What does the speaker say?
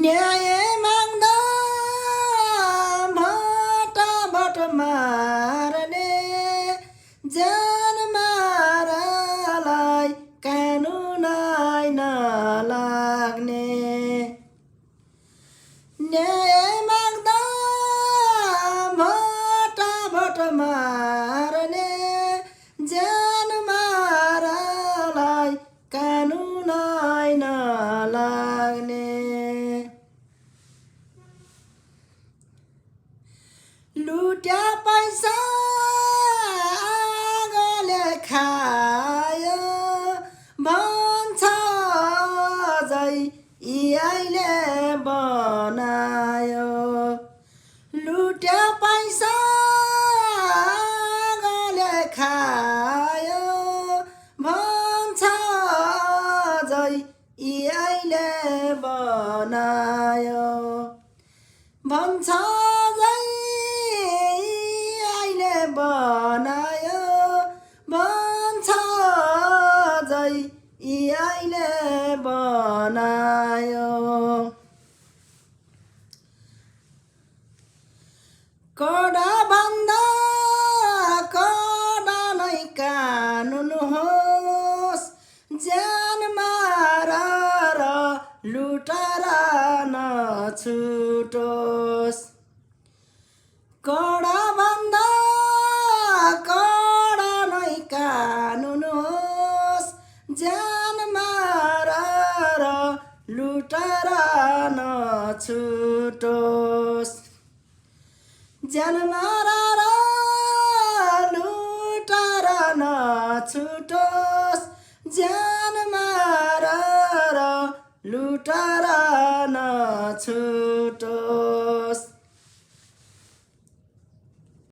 न्याय माग्दा भटाभट मार्ने जान मारालाई कानुनै नलाग्ने। न्याय माग्दा भटाभट मार्ने जान मारालाई कानुनै नलाग्ने। लुट्या पैसा आगोले खायो भन्छ अझै यिले बनायो। लुट्या पैसा आगोले खायो भन्छ अझै यिले बनायो। भन्छ बनायो भन्छ अझै यिले बनायो। कडा भन्दा कडा नै कानुन होस् ज्यान मारेर लुटेर नछुटोस्। कडा भन्दा कानुन होस् ज्यान मारेर लुटेर नछुटोस्। ज्यान मारेर लुटेर नछुटोस्। ज्यान मारेर लुटेर नछुटोस्।